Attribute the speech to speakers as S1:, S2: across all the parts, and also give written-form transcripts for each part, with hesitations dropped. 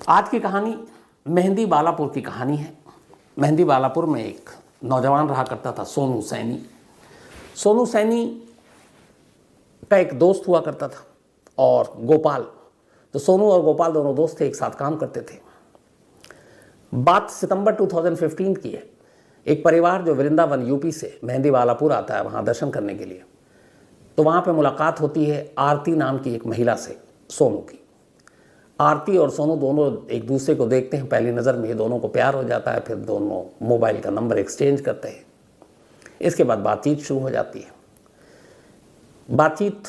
S1: आज की कहानी मेहंदी बालापुर की कहानी है। मेहंदी बालापुर में एक नौजवान रहा करता था, सोनू सैनी। सोनू सैनी का एक दोस्त हुआ करता था और गोपाल। तो सोनू और गोपाल दोनों दोस्त थे, एक साथ काम करते थे। बात सितंबर 2015 की है। एक परिवार जो वृंदावन यूपी से मेहंदी बालापुर आता है वहाँ दर्शन करने के लिए, तो वहाँ पे मुलाकात होती है आरती नाम की एक महिला से, सोनू की। आरती और सोनू दोनों एक दूसरे को देखते हैं, पहली नज़र में ये दोनों को प्यार हो जाता है। फिर दोनों मोबाइल का नंबर एक्सचेंज करते हैं। इसके बाद बातचीत शुरू हो जाती है। बातचीत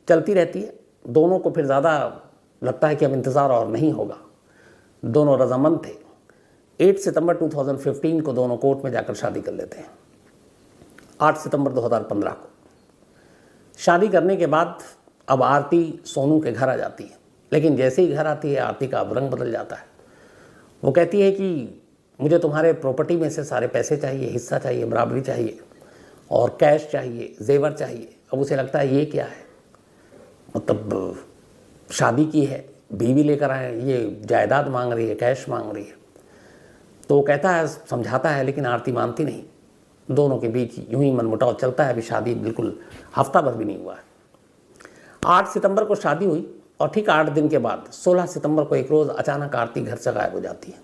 S1: चलती रहती है। दोनों को फिर ज़्यादा लगता है कि अब इंतज़ार और नहीं होगा। दोनों रजामंद थे। 8 सितंबर 2015 को दोनों कोर्ट में जाकर शादी कर लेते हैं। 8 सितंबर 2015 को शादी करने के बाद अब आरती सोनू के घर आ जाती है। लेकिन जैसे ही घर आती है आरती का अब रंग बदल जाता है। वो कहती है कि मुझे तुम्हारे प्रॉपर्टी में से सारे पैसे चाहिए, हिस्सा चाहिए, बराबरी चाहिए और कैश चाहिए, जेवर चाहिए। अब उसे लगता है ये क्या है, मतलब शादी की है, बीवी लेकर आए, ये जायदाद मांग रही है, कैश मांग रही है। तो वो कहता है, समझाता है, लेकिन आरती मानती नहीं। दोनों के बीच यूं ही मनमुटाव चलता है। अभी शादी बिल्कुल हफ्ता भर भी नहीं हुआ है। 8 सितंबर को शादी हुई और ठीक 8 दिन के बाद 16 सितंबर को एक रोज़ अचानक आरती घर से गायब हो जाती है।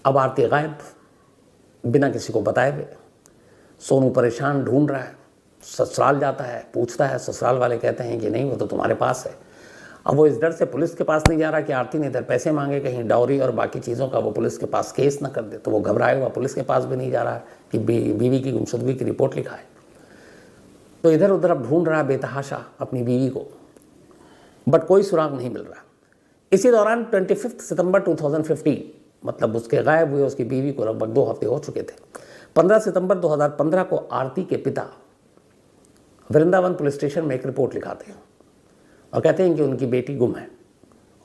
S1: अब आरती गायब, बिना किसी को बताए हुए। सोनू परेशान ढूंढ रहा है, ससुराल जाता है, पूछता है। ससुराल वाले कहते हैं कि नहीं, वो तो तुम्हारे पास है। अब वो इस डर से पुलिस के पास नहीं जा रहा कि आरती ने इधर पैसे मांगे, कहीं डाउरी और बाकी चीज़ों का वो पुलिस के पास केस ना कर दे। तो वो घबराए हुआ पुलिस के पास भी नहीं जा रहा कि बीवी की गुमशुदगी की रिपोर्ट लिखाए। तो इधर उधर अब ढूंढ रहा बेतहाशा अपनी बीवी को, बट कोई सुराग नहीं मिल रहा। इसी दौरान 25 सितंबर 2015, मतलब उसके गायब हुए उसकी बीवी को लगभग 2 हफ्ते हो चुके थे। 15 सितंबर 2015 को आरती के पिता वृंदावन पुलिस स्टेशन में एक रिपोर्ट लिखाते हैं और कहते हैं कि उनकी बेटी गुम है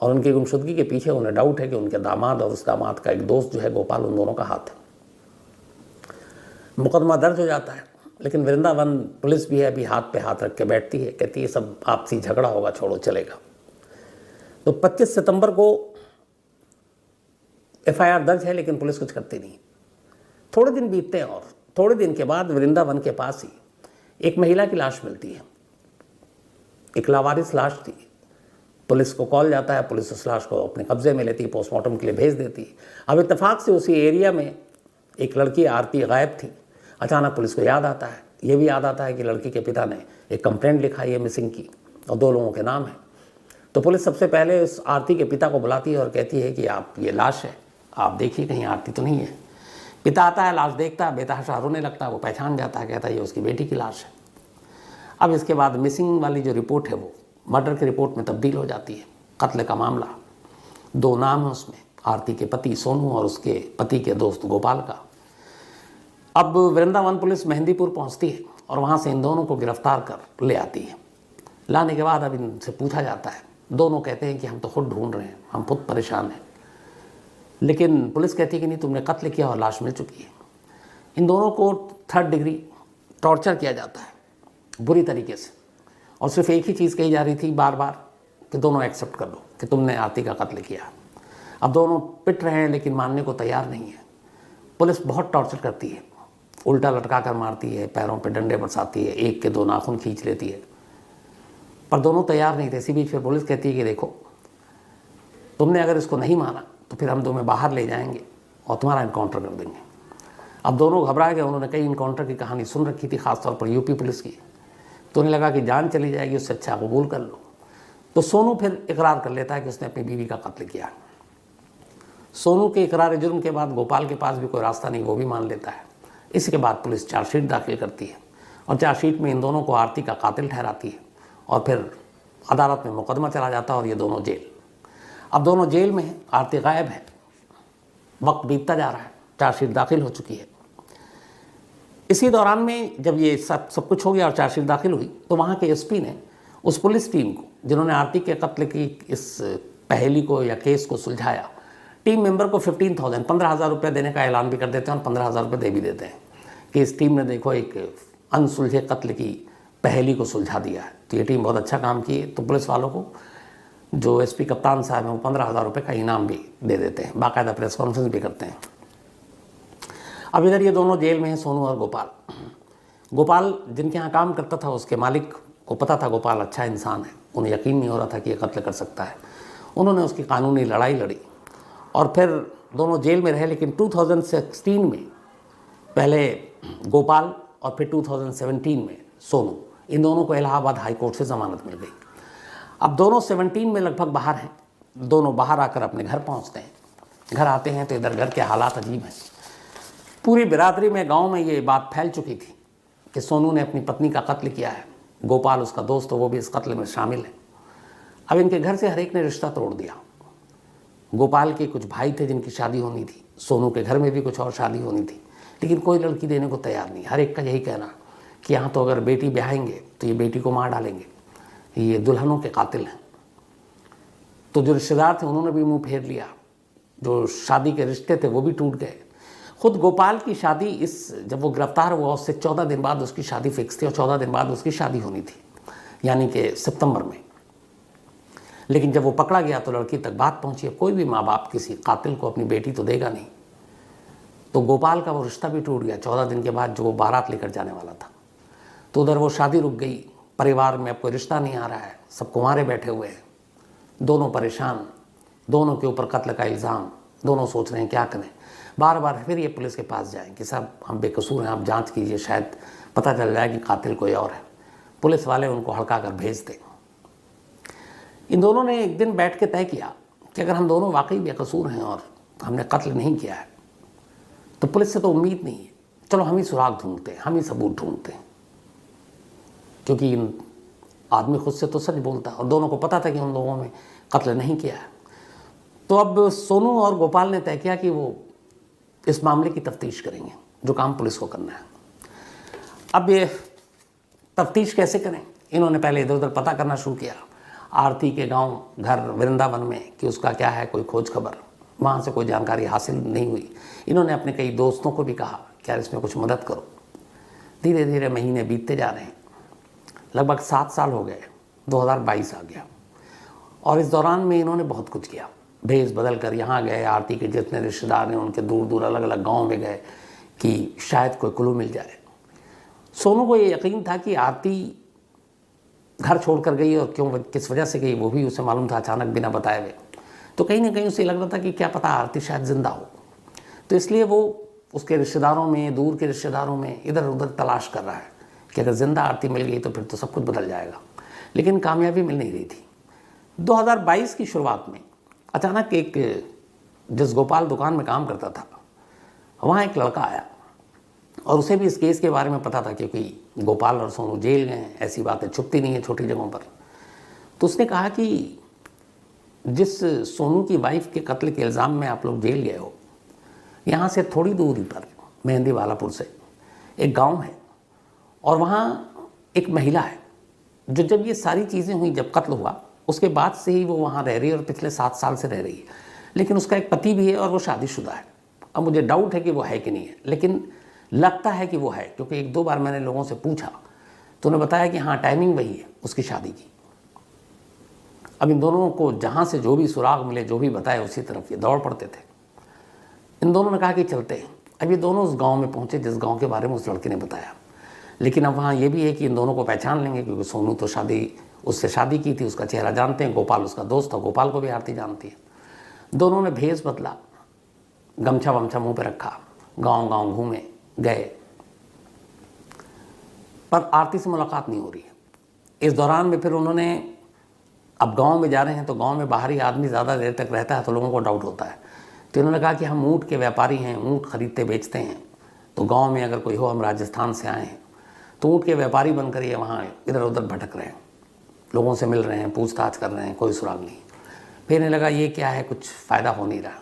S1: और उनकी गुमशुदगी के पीछे उन्हें डाउट है कि उनके दामाद और उस दामाद का एक दोस्त जो है गोपाल, उन दोनों का हाथ है। मुकदमा दर्ज हो जाता है, लेकिन वृंदावन पुलिस भी है अभी हाथ पे हाथ रख के बैठती है, कहती है सब आपसी झगड़ा होगा, छोड़ो चलेगा। तो 25 सितंबर को एफआईआर दर्ज है, लेकिन पुलिस कुछ करती नहीं। थोड़े दिन बीतते हैं और थोड़े दिन के बाद वृंदावन के पास ही एक महिला की लाश मिलती है। एक लावारिस लाश थी। पुलिस को कॉल जाता है, पुलिस उस लाश को अपने कब्जे में लेती है, पोस्टमार्टम के लिए भेज देती है। अब इत्तेफाक से उसी एरिया में एक लड़की आरती गायब थी। अचानक पुलिस को याद आता है, ये भी याद आता है कि लड़की के पिता ने एक कंप्लेंट लिखाई है मिसिंग की और 2 लोगों के नाम है। तो पुलिस सबसे पहले उस आरती के पिता को बुलाती है और कहती है कि आप, ये लाश है, आप देखिए कहीं आरती तो नहीं है। पिता आता है, लाश देखता है, बेतहाशा रोने लगता है। वो पहचान जाता है, कहता है ये उसकी बेटी की लाश है। अब इसके बाद मिसिंग वाली जो रिपोर्ट है वो मर्डर की रिपोर्ट में तब्दील हो जाती है। कत्ल का मामला, 2 नाम है उसमें, आरती के पति सोनू और उसके पति के दोस्त गोपाल का। अब वृंदावन पुलिस मेहंदीपुर पहुंचती है और वहां से इन दोनों को गिरफ्तार कर ले आती है। लाने के बाद अब इनसे पूछा जाता है। दोनों कहते हैं कि हम तो खुद ढूंढ रहे हैं, हम खुद परेशान हैं। लेकिन पुलिस कहती है कि नहीं, तुमने कत्ल किया और लाश मिल चुकी है। इन दोनों को 3rd डिग्री टॉर्चर किया जाता है बुरी तरीके से, और सिर्फ एक ही चीज़ कही जा रही थी बार बार कि दोनों एक्सेप्ट कर लो कि तुमने आरती का कत्ल किया। अब दोनों पिट रहे हैं लेकिन मानने को तैयार नहीं है। पुलिस बहुत टॉर्चर करती है, उल्टा लटका कर मारती है, पैरों पे डंडे बरसाती है, एक के 2 नाखून खींच लेती है, पर दोनों तैयार नहीं थे। इसी बीच फिर पुलिस कहती है कि देखो, तुमने अगर इसको नहीं माना तो फिर हम तुम्हें बाहर ले जाएंगे और तुम्हारा इनकाउंटर कर देंगे। अब दोनों घबरा गए, उन्होंने कई इनकाउंटर की कहानी सुन रखी थी, खासतौर पर यूपी पुलिस की। तो उन्हें लगा कि जान चली जाएगी, उससे अच्छा कबूल कर लो। तो सोनू फिर इकरार कर लेता है कि उसने अपनी बीवी का कत्ल किया। सोनू के इकरार जुर्म के बाद गोपाल के पास भी कोई रास्ता नहीं, वो भी मान लेता है। इसके बाद पुलिस चार्जशीट दाखिल करती है और चार्जशीट में इन दोनों को आरती का कातिल ठहराती है और फिर अदालत में मुकदमा चला जाता है और ये दोनों जेल। अब दोनों जेल में हैं, आरती गायब है, वक्त बीतता जा रहा है, चार्जशीट दाखिल हो चुकी है। इसी दौरान में जब ये सब कुछ हो गया और चार्जशीट दाखिल हुई, तो वहाँ के एसपी ने उस पुलिस टीम को जिन्होंने आरती के कत्ल की इस पहेली को या केस को सुलझाया, टीम मेंबर को 15,000 रुपये देने का ऐलान भी कर देते हैं और 15,000 रुपये दे भी देते हैं कि इस टीम ने देखो एक अनसुलझे कत्ल की पहेली को सुलझा दिया है। तो ये टीम बहुत अच्छा काम की है। तो पुलिस वालों को जो एसपी कप्तान साहब हैं वो 15,000 रुपये का इनाम भी दे देते हैं, बाकायदा प्रेस कॉन्फ्रेंस भी करते हैं। अब इधर ये दोनों जेल में हैं, सोनू और गोपाल। गोपाल जिनके यहाँ काम करता था, उसके मालिक को पता था गोपाल अच्छा इंसान है, उन्हें यकीन नहीं हो रहा था कि ये कत्ल कर सकता है। उन्होंने उसकी कानूनी लड़ाई लड़ी और फिर दोनों जेल में रहे। लेकिन 2016 में पहले गोपाल और फिर 2017 में सोनू, इन दोनों को इलाहाबाद हाई कोर्ट से ज़मानत मिल गई। अब दोनों 17 में लगभग बाहर हैं। दोनों बाहर आकर अपने घर पहुंचते हैं। घर आते हैं तो इधर घर के हालात अजीब हैं। पूरी बिरादरी में, गांव में ये बात फैल चुकी थी कि सोनू ने अपनी पत्नी का कत्ल किया है। गोपाल उसका दोस्त, वो भी इस कत्ल में शामिल है। अब इनके घर से हर एक ने रिश्ता तोड़ दिया। गोपाल के कुछ भाई थे जिनकी शादी होनी थी, सोनू के घर में भी कुछ और शादी होनी थी, लेकिन कोई लड़की देने को तैयार नहीं। हर एक का यही कहना कि यहाँ तो अगर बेटी ब्याहेंगे तो ये बेटी को मार डालेंगे, ये दुल्हनों के कातिल हैं। तो जो रिश्तेदार थे उन्होंने भी मुंह फेर लिया। जो शादी के रिश्ते थे वो भी टूट गए। खुद गोपाल की शादी जब वो गिरफ्तार हुआ उससे 14 दिन बाद उसकी शादी फिक्स थी और 14 दिन बाद उसकी शादी होनी थी, यानी कि सितंबर में। लेकिन जब वो पकड़ा गया तो लड़की तक बात पहुंची। कोई भी माँ बाप किसी कातिल को अपनी बेटी तो देगा नहीं। तो गोपाल का वो रिश्ता भी टूट गया 14 दिन के बाद, जो वो बारात लेकर जाने वाला था। तो उधर वो शादी रुक गई। परिवार में अब कोई रिश्ता नहीं आ रहा है, सब कुंवारे बैठे हुए हैं, दोनों परेशान, दोनों के ऊपर कत्ल का इल्ज़ाम, दोनों सोच रहे हैं क्या करें। बार बार फिर ये पुलिस के पास जाएं कि साहब हम बेकसूर हैं, आप जांच कीजिए, शायद पता चल जाए कि कातिल कोई और है। पुलिस वाले उनको हड़का कर भेज दें। इन दोनों ने एक दिन बैठ के तय किया कि अगर हम दोनों वाकई बेकसूर हैं और हमने कत्ल नहीं किया है तो पुलिस से तो उम्मीद नहीं है, चलो हम ही सुराग ढूंढते हैं, हम ही सबूत ढूंढते हैं। क्योंकि इन आदमी खुद से तो सच बोलता है और दोनों को पता था कि उन लोगों ने कत्ल नहीं किया है। तो अब सोनू और गोपाल ने तय किया कि वो इस मामले की तफ्तीश करेंगे, जो काम पुलिस को करना है। अब ये तफ्तीश कैसे करें? इन्होंने पहले इधर उधर पता करना शुरू किया। आरती के गांव घर वृंदावन में कि उसका क्या है, कोई खोज खबर, वहाँ से कोई जानकारी हासिल नहीं हुई। इन्होंने अपने कई दोस्तों को भी कहा कि यार इसमें कुछ मदद करो। धीरे धीरे महीने बीतते जा रहे हैं। लगभग 7 साल हो गए, 2022 आ गया और इस दौरान में इन्होंने बहुत कुछ किया। भेस बदल कर यहाँ गए, आरती के जितने रिश्तेदार हैं उनके दूर दूर अलग अलग गाँव में गए कि शायद कोई क्लू मिल जाए। सोनू को ये यकीन था कि आरती घर छोड़कर गई और क्यों, किस वजह से गई वो भी उसे मालूम था अचानक बिना बताए हुए। तो कहीं ना कहीं उसे लग रहा था कि क्या पता आरती शायद जिंदा हो। तो इसलिए वो उसके रिश्तेदारों में, दूर के रिश्तेदारों में इधर उधर तलाश कर रहा है कि अगर जिंदा आरती मिल गई तो फिर तो सब कुछ बदल जाएगा। लेकिन कामयाबी मिल नहीं रही थी। 2022 की शुरुआत में अचानक एक, जिस गोपाल दुकान में काम करता था, वहाँ एक लड़का आया और उसे भी इस केस के बारे में पता था क्योंकि गोपाल और सोनू जेल गए हैं, ऐसी बातें छुपती नहीं है छोटी जगहों पर। तो उसने कहा कि जिस सोनू की वाइफ के कत्ल के इल्ज़ाम में आप लोग जेल गए हो, यहाँ से थोड़ी दूरी पर मेहंदी वालापुर से एक गांव है और वहाँ एक महिला है जो जब ये सारी चीज़ें हुई, जब कत्ल हुआ उसके बाद से ही वो वहाँ रह रही है और पिछले 7 साल से रह रही है। लेकिन उसका एक पति भी है और वो शादीशुदा है। अब मुझे डाउट है कि वो है कि नहीं है, लेकिन लगता है कि वो है क्योंकि 1-2 बार मैंने लोगों से पूछा तो उन्होंने बताया कि हाँ टाइमिंग वही है उसकी शादी की। अब इन दोनों को जहाँ से जो भी सुराग मिले, जो भी बताए उसी तरफ ये दौड़ पड़ते थे। इन दोनों ने कहा कि चलते हैं। अब ये दोनों उस गांव में पहुंचे जिस गांव के बारे में उस लड़के ने बताया। लेकिन अब वहाँ ये भी है कि इन दोनों को पहचान लेंगे क्योंकि सोनू तो उससे शादी की थी, उसका चेहरा जानते हैं। गोपाल उसका दोस्त था, गोपाल को भी आरती जानती है। दोनों ने भेस बदला, गमछा वमछा मुँह पर रखा, गाँव गाँव घूमे गए, पर आरती से मुलाकात नहीं हो रही है। इस दौरान में फिर उन्होंने, अब गांव में जा रहे हैं तो गांव में बाहरी आदमी ज़्यादा देर तक रहता है तो लोगों को डाउट होता है। तो इन्होंने कहा कि हम ऊँट के व्यापारी हैं, ऊँट खरीदते बेचते हैं, तो गांव में अगर कोई हो, हम राजस्थान से आए हैं, तो ऊँट के व्यापारी बनकर ये वहाँ इधर उधर भटक रहे हैं, लोगों से मिल रहे हैं, पूछताछ कर रहे हैं, कोई सुराग नहीं। फिर इन्हें लगा ये क्या है, कुछ फ़ायदा हो नहीं रहा,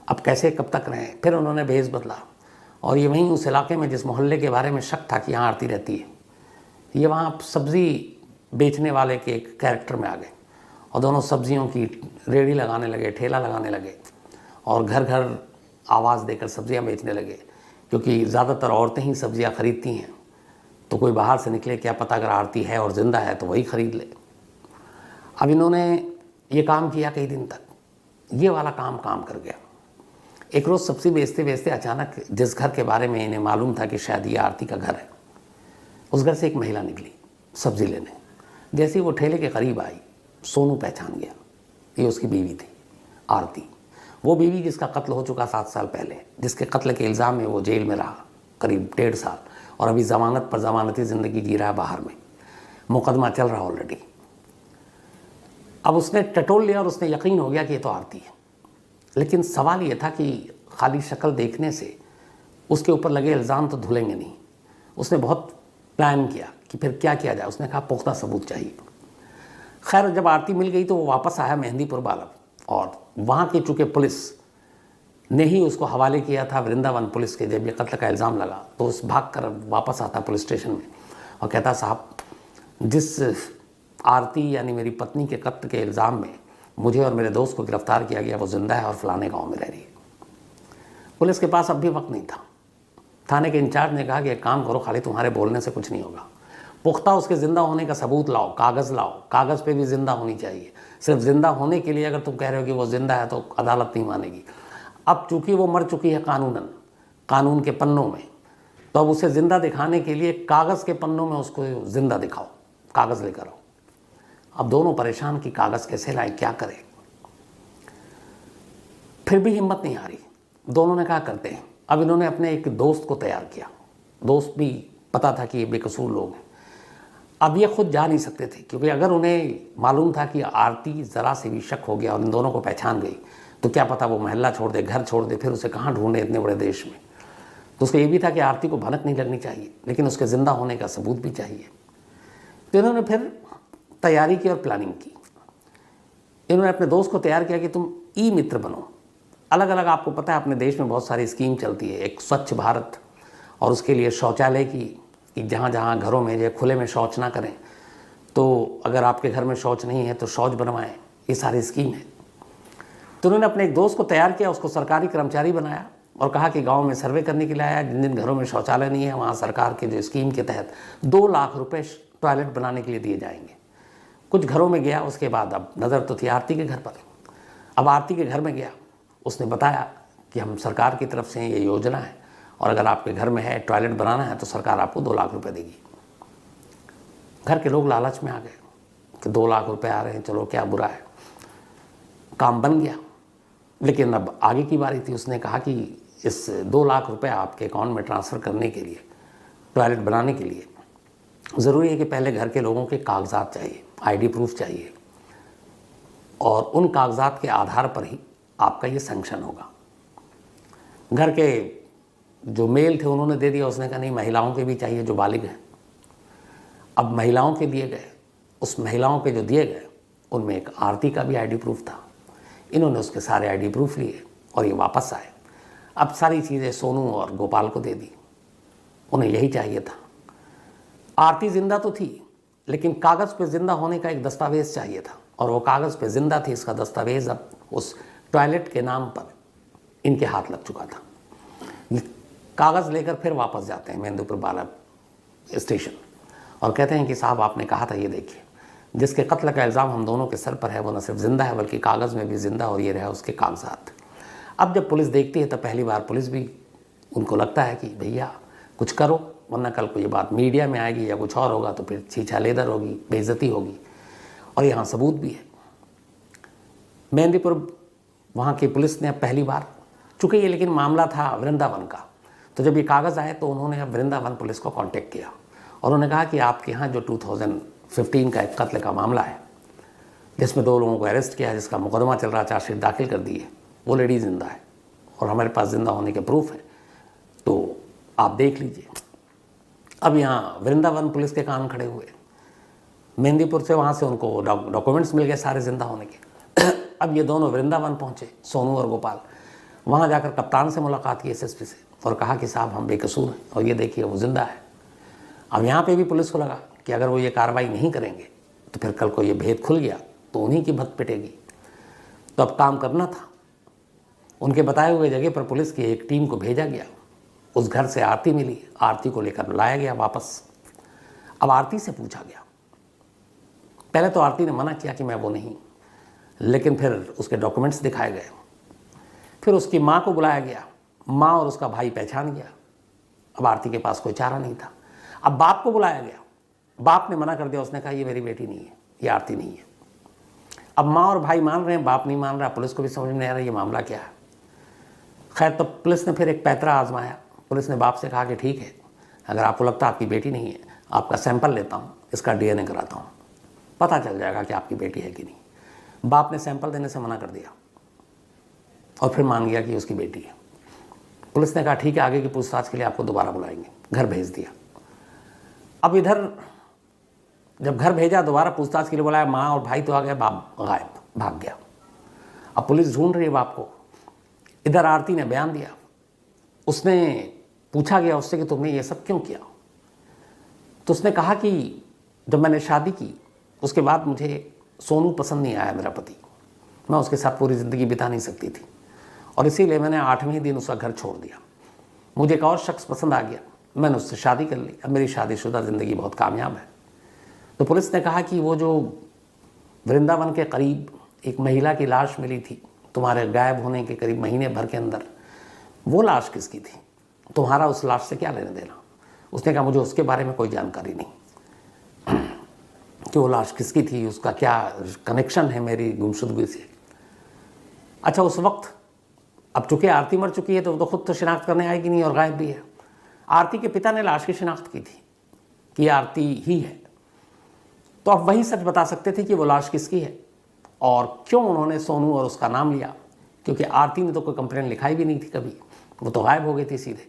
S1: अब कैसे कब तक रहें। फिर उन्होंने भेस बदला और ये वहीं उस इलाके में जिस मोहल्ले के बारे में शक था कि यहाँ आरती रहती है, ये वहाँ सब्ज़ी बेचने वाले के एक कैरेक्टर में आ गए और दोनों सब्जियों की रेहड़ी लगाने लगे, ठेला लगाने लगे और घर घर आवाज़ देकर सब्जियां बेचने लगे। क्योंकि ज़्यादातर औरतें ही सब्जियां खरीदती हैं, तो कोई बाहर से निकले, क्या पता अगर आरती है और ज़िंदा है तो वही ख़रीद ले। अब इन्होंने ये काम किया कई दिन तक, ये वाला काम कर गया। एक रोज़ सब्जी बेचते बेचते अचानक जिस घर के बारे में इन्हें मालूम था कि शायद ये आरती का घर है, उस घर से एक महिला निकली सब्जी लेने। जैसे ही वो ठेले के करीब आई, सोनू पहचान गया, ये उसकी बीवी थी आरती। वो बीवी जिसका कत्ल हो चुका 7 साल पहले, जिसके कत्ल के इल्ज़ाम में वो जेल में रहा करीब 1.5 साल, और अभी ज़मानत पर ज़मानती ज़िंदगी जी रहा है बाहर में, मुकदमा चल रहा ऑलरेडी। अब उसने टटोल लिया और उसने यकीन हो गया कि ये तो आरती है। लेकिन सवाल ये था कि खाली शक्ल देखने से उसके ऊपर लगे इल्ज़ाम तो धुलेंगे नहीं। उसने बहुत प्लान किया कि फिर क्या किया जाए। उसने कहा पुख्ता सबूत चाहिए। खैर जब आरती मिल गई तो वो वापस आया मेहंदीपुर बालव, और वहाँ की चूँकि पुलिस ने ही उसको हवाले किया था वृंदावन पुलिस के। जब ये कत्ल का इल्ज़ाम लगा तो उस भाग कर वापस आता पुलिस स्टेशन में और कहता, साहब जिस आरती यानी मेरी पत्नी के कत्ल के इल्ज़ाम में मुझे और मेरे दोस्त को गिरफ्तार किया गया, वो ज़िंदा है और फलाने गांव में रह रही है। पुलिस के पास अब भी वक्त नहीं था। थाने के इंचार्ज ने कहा कि एक काम करो, खाली तुम्हारे बोलने से कुछ नहीं होगा, पुख्ता उसके ज़िंदा होने का सबूत लाओ, कागज़ लाओ, कागज़ पे भी ज़िंदा होनी चाहिए। सिर्फ ज़िंदा होने के लिए अगर तुम कह रहे हो कि वो ज़िंदा है तो अदालत नहीं मानेगी। अब चूँकि वो मर चुकी है कानूनन, कानून के पन्नों में, तो अब उसे ज़िंदा दिखाने के लिए कागज़ के पन्नों में उसको ज़िंदा दिखाओ, कागज़ लेकर आओ। अब दोनों परेशान कि कागज़ कैसे लाए, क्या करें। फिर भी हिम्मत नहीं आ रही। दोनों ने कहा करते हैं। अब इन्होंने अपने एक दोस्त को तैयार किया। दोस्त भी पता था कि ये बेकसूर लोग हैं। अब ये खुद जा नहीं सकते थे, क्योंकि अगर उन्हें मालूम था कि आरती ज़रा से भी शक हो गया और इन दोनों को पहचान गई तो क्या पता वो महल्ला छोड़ दे, घर छोड़ दे, फिर उसे कहाँ ढूंढे इतने बड़े देश में। तो उसको ये भी था कि आरती को भनक नहीं लगनी चाहिए, लेकिन उसके ज़िंदा होने का सबूत भी चाहिए। तो इन्होंने फिर तैयारी की और प्लानिंग की। इन्होंने अपने दोस्त को तैयार किया कि तुम ई मित्र बनो। अलग अलग, आपको पता है अपने देश में बहुत सारी स्कीम चलती है। एक स्वच्छ भारत, और उसके लिए शौचालय की, कि जहाँ जहाँ घरों में जो खुले में शौच ना करें, तो अगर आपके घर में शौच नहीं है तो शौच बनवाएं, ये सारी स्कीम है। तो उन्होंने अपने एक दोस्त को तैयार किया, उसको सरकारी कर्मचारी बनाया और कहा कि गांव में सर्वे करने के लिए आया, जिन जिन घरों में शौचालय नहीं है वहाँ सरकार के जो स्कीम के तहत 2 लाख रुपये टॉयलेट बनाने के लिए दिए जाएंगे। कुछ घरों में गया, उसके बाद अब नज़र तो थी आरती के घर पर। अब आरती के घर में गया, उसने बताया कि हम सरकार की तरफ से ये योजना है और अगर आपके घर में है टॉयलेट बनाना है तो सरकार आपको 2 लाख रुपए देगी। घर के लोग लालच में आ गए कि 2 लाख रुपए आ रहे हैं, चलो क्या बुरा है। काम बन गया। लेकिन अब आगे की बारी थी। उसने कहा कि इस 2 लाख रुपए आपके अकाउंट में ट्रांसफ़र करने के लिए, टॉयलेट बनाने के लिए ज़रूरी है कि पहले घर के लोगों के कागजात चाहिए, आईडी प्रूफ चाहिए, और उन कागजात के आधार पर ही आपका ये सैंक्शन होगा। घर के जो मेल थे उन्होंने दे दिया। उसने कहा नहीं, महिलाओं के भी चाहिए जो बालिग हैं। अब महिलाओं के दिए गए, उस महिलाओं के जो दिए गए उनमें एक आरती का भी आईडी प्रूफ था। इन्होंने उसके सारे आईडी प्रूफ लिए और ये वापस आए। अब सारी चीज़ें सोनू और गोपाल को दे दी। उन्हें यही चाहिए था। आरती जिंदा तो थी, लेकिन कागज़ पे जिंदा होने का एक दस्तावेज़ चाहिए था, और वो कागज़ पे जिंदा थी। इसका दस्तावेज़ अब उस टॉयलेट के नाम पर इनके हाथ लग चुका था। कागज़ लेकर फिर वापस जाते हैं मेहंदीपुर बालव स्टेशन और कहते हैं कि साहब आपने कहा था, ये देखिए, जिसके कत्ल का इल्ज़ाम हम दोनों के सर पर है वो न सिर्फ ज़िंदा है बल्कि कागज़ में भी ज़िंदा, और ये रहा उसके कागजात। अब जब पुलिस देखती है तो पहली बार पुलिस भी, उनको लगता है कि भैया कुछ करो, वरना कल को ये बात मीडिया में आएगी या कुछ और होगा तो फिर छीछा लेदर होगी, बेइज्जती होगी। और यहाँ सबूत भी है। मेहंदीपुर वहाँ की पुलिस ने अब पहली बार, चूँकि ये लेकिन मामला था वृंदावन का, तो जब ये कागज़ आए तो उन्होंने अब वृंदावन पुलिस को कांटेक्ट किया और उन्होंने कहा कि आपके यहाँ जो 2015 का एक कत्ल का मामला है जिसमें 2 लोगों को अरेस्ट किया है, जिसका मुकदमा चल रहा, चार्जशीट दाखिल कर दी है, वो लेडी जिंदा है और हमारे पास जिंदा होने के प्रूफ है, तो आप देख लीजिए। अब यहाँ वृंदावन पुलिस के कान खड़े हुए। मेहंदीपुर से वहाँ से उनको डॉक्यूमेंट्स मिल गए सारे जिंदा होने के। अब ये दोनों वृंदावन पहुँचे, सोनू और गोपाल। वहाँ जाकर कप्तान से मुलाकात की, एसएसपी से, और कहा कि साहब हम बेकसूर हैं और ये देखिए वो ज़िंदा है। अब यहाँ पे भी पुलिस को लगा कि अगर वो ये कार्रवाई नहीं करेंगे तो फिर कल को ये भेद खुल गया तो उन्हीं की भत पिटेगी। तो अब काम करना था। उनके बताए हुए जगह पर पुलिस की एक टीम को भेजा गया। उस घर से आरती मिली, आरती को लेकर लाया गया वापस। अब आरती से पूछा गया। पहले तो आरती ने मना किया कि मैं वो नहीं, लेकिन फिर उसके डॉक्यूमेंट्स दिखाए गए। फिर उसकी माँ को बुलाया गया, माँ और उसका भाई पहचान गया। अब आरती के पास कोई चारा नहीं था। अब बाप को बुलाया गया, बाप ने मना कर दिया, उसने कहा ये मेरी बेटी नहीं है, ये आरती नहीं है। अब माँ और भाई मान रहे हैं, बाप नहीं मान रहा, पुलिस को भी समझ में नहीं आ रहा ये मामला क्या है। खैर तो पुलिस ने फिर एक पैतरा आजमाया। पुलिस ने बाप से कहा कि ठीक है, अगर आपको लगता है आपकी बेटी नहीं है, आपका सैंपल लेता हूँ, इसका DNA कराता हूँ, पता चल जाएगा कि आपकी बेटी है कि नहीं। बाप ने सैंपल देने से मना कर दिया और फिर मान गया कि उसकी बेटी है। पुलिस ने कहा ठीक है, आगे की पूछताछ के लिए आपको दोबारा बुलाएंगे, घर भेज दिया। अब इधर जब घर भेजा, दोबारा पूछताछ के लिए बुलाया, माँ और भाई तो आ गए, बाप गायब, भाग गया। अब पुलिस ढूंढ रही है बाप को। इधर आरती ने बयान दिया। उसने पूछा गया उससे कि तुमने ये सब क्यों किया। तो उसने कहा कि जब मैंने शादी की उसके बाद मुझे सोनू पसंद नहीं आया, मेरा पति, मैं उसके साथ पूरी ज़िंदगी बिता नहीं सकती थी और इसीलिए मैंने 8वें दिन उसका घर छोड़ दिया। मुझे एक और शख्स पसंद आ गया, मैंने उससे शादी कर ली। अब मेरी शादीशुदा ज़िंदगी बहुत कामयाब है। तो पुलिस ने कहा कि वो जो वृंदावन के करीब एक महिला की लाश मिली थी तुम्हारे गायब होने के करीब महीने भर के अंदर, वो लाश किसकी थी, तुम्हारा उस लाश से क्या लेना देना। उसने कहा मुझे उसके बारे में कोई जानकारी नहीं कि वो लाश किसकी थी, उसका क्या कनेक्शन है मेरी गुमशुदगी से। अच्छा, उस वक्त अब चूंकि आरती मर चुकी है तो वो तो खुद तो शिनाख्त करने आएगी नहीं और गायब भी है। आरती के पिता ने लाश की शिनाख्त की थी कि आरती ही है, तो अब वही सच बता सकते थे कि वो लाश किसकी है और क्यों उन्होंने सोनू और उसका नाम लिया, क्योंकि आरती ने तो कोई कंप्लेंट लिखाई भी नहीं थी कभी, वो तो गायब हो गई थी सीधे।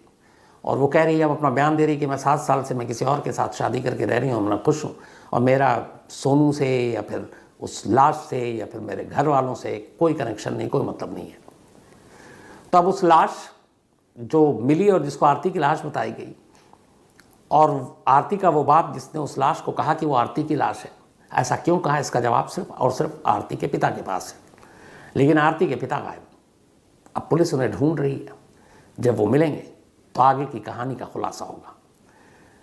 S1: और वो कह रही है, अब अपना बयान दे रही कि मैं 7 साल से मैं किसी और के साथ शादी करके रह रही हूँ, मैं खुश हूँ और मेरा सोनू से या फिर उस लाश से या फिर मेरे घर वालों से कोई कनेक्शन नहीं, कोई मतलब नहीं है। तो अब उस लाश जो मिली और जिसको आरती की लाश बताई गई और आरती का वो बाप जिसने उस लाश को कहा कि वो आरती की लाश है, ऐसा क्यों कहा, इसका जवाब सिर्फ और सिर्फ आरती के पिता के पास है। लेकिन आरती के पिता गायब। अब पुलिस उन्हें ढूंढ रही है, जब वो मिलेंगे तो आगे की कहानी का खुलासा होगा।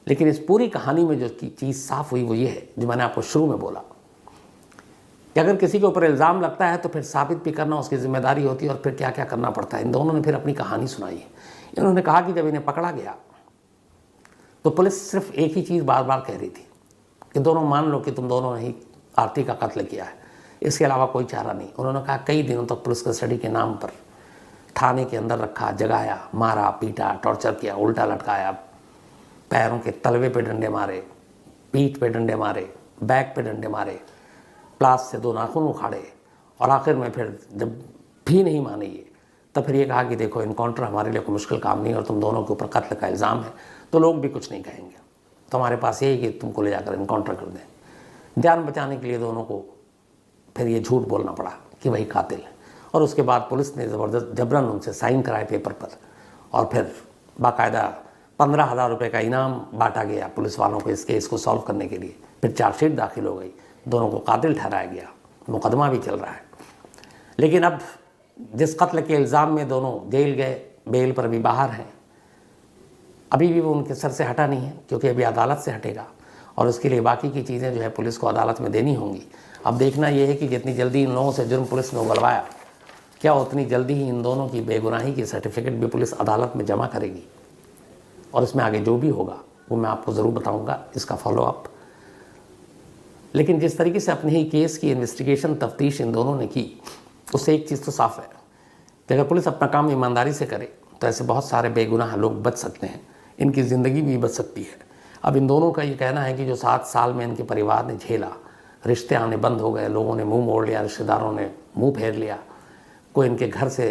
S1: लेकिन इस पूरी कहानी में जो चीज़ साफ हुई वो ये है जो मैंने आपको शुरू में बोला कि अगर किसी के ऊपर इल्ज़ाम लगता है तो फिर साबित भी करना उसकी जिम्मेदारी होती है और फिर क्या क्या करना पड़ता है। इन दोनों ने फिर अपनी कहानी सुनाई है। इन्होंने कहा कि जब इन्हें पकड़ा गया तो पुलिस सिर्फ एक ही चीज़ बार बार कह रही थी कि दोनों मान लो कि तुम दोनों ने ही आरती का कत्ल किया है, इसके अलावा कोई चारा नहीं। उन्होंने कहा कई दिनों तक पुलिस कस्टडी के नाम पर थाने के अंदर रखा, जगाया, मारा, पीटा, टॉर्चर किया, उल्टा लटकाया, पैरों के तलवे पे डंडे मारे, पीठ पे डंडे मारे, बैक पे डंडे मारे, प्लास से 2 नाखून उखाड़े और आखिर में फिर जब भी नहीं माने ये, तब फिर ये कहा कि देखो इनकाउंटर हमारे लिए कोई मुश्किल काम नहीं और तुम दोनों के ऊपर कत्ल का इल्ज़ाम है तो लोग भी कुछ नहीं कहेंगे, तुम्हारे पास यही कि तुमको ले जाकर इनकाउंटर कर दें। जान बचाने के लिए दोनों को फिर ये झूठ बोलना पड़ा कि वही कातिल है। और उसके बाद पुलिस ने ज़बरदस्त जबरन उनसे साइन कराए पेपर पर और फिर बाकायदा 15,000 रुपये का इनाम बांटा गया पुलिस वालों को इस केस को सॉल्व करने के लिए। फिर चार्जशीट दाखिल हो गई, दोनों को कातिल ठहराया गया, मुकदमा भी चल रहा है। लेकिन अब जिस कत्ल के इल्ज़ाम में दोनों जेल गए, बेल पर भी बाहर हैं, अभी भी वो उनके सर से हटा नहीं है क्योंकि अभी अदालत से हटेगा और उसके लिए बाकी की चीज़ें जो है पुलिस को अदालत में देनी होंगी। अब देखना यह है कि जितनी जल्दी इन लोगों से जुर्म पुलिस ने उगलवाया, क्या उतनी जल्दी ही इन दोनों की बेगुनाही की सर्टिफिकेट भी पुलिस अदालत में जमा करेगी। और इसमें आगे जो भी होगा वो मैं आपको ज़रूर बताऊंगा, इसका फॉलोअप। लेकिन जिस तरीके से अपने ही केस की इन्वेस्टिगेशन तफ्तीश इन दोनों ने की, उससे एक चीज़ तो साफ है कि अगर पुलिस अपना काम ईमानदारी से करे तो ऐसे बहुत सारे बेगुनाह लोग बच सकते हैं, इनकी ज़िंदगी भी बच सकती है। अब इन दोनों का ये कहना है कि जो 7 साल में इनके परिवार ने झेला, रिश्ते आने बंद हो गए, लोगों ने मुंह मोड़ लिया, रिश्तेदारों ने मुंह फेर लिया, कोई इनके घर से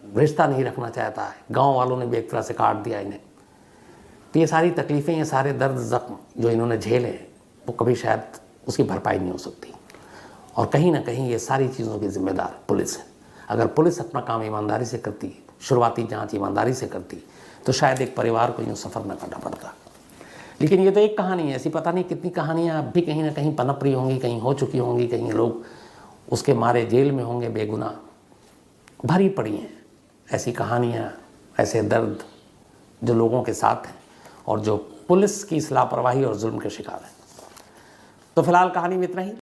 S1: रिश्ता नहीं रखना चाहता है, गांव वालों ने भी एक तरह से काट दिया इन्हें। तो ये सारी तकलीफ़ें, ये सारे दर्द ज़ख्म जो इन्होंने झेले हैं वो कभी शायद उसकी भरपाई नहीं हो सकती। और कहीं ना कहीं ये सारी चीज़ों की जिम्मेदार पुलिस है। अगर पुलिस अपना काम ईमानदारी से करती, शुरुआती जांच ईमानदारी से करती, तो शायद एक परिवार को यूँ सफ़र न करना पड़ता। लेकिन ये तो एक कहानी है, ऐसी पता नहीं कितनी कहानियाँ अब भी कहीं ना कहीं पनप रही होंगी, कहीं हो चुकी होंगी, कहीं लोग उसके मारे जेल में होंगे, बेगुनाह भरी पड़ी हैं ऐसी कहानियाँ, ऐसे दर्द जो लोगों के साथ हैं और जो पुलिस की इस लापरवाही और जुल्म के शिकार हैं। तो फिलहाल कहानी में इतना ही।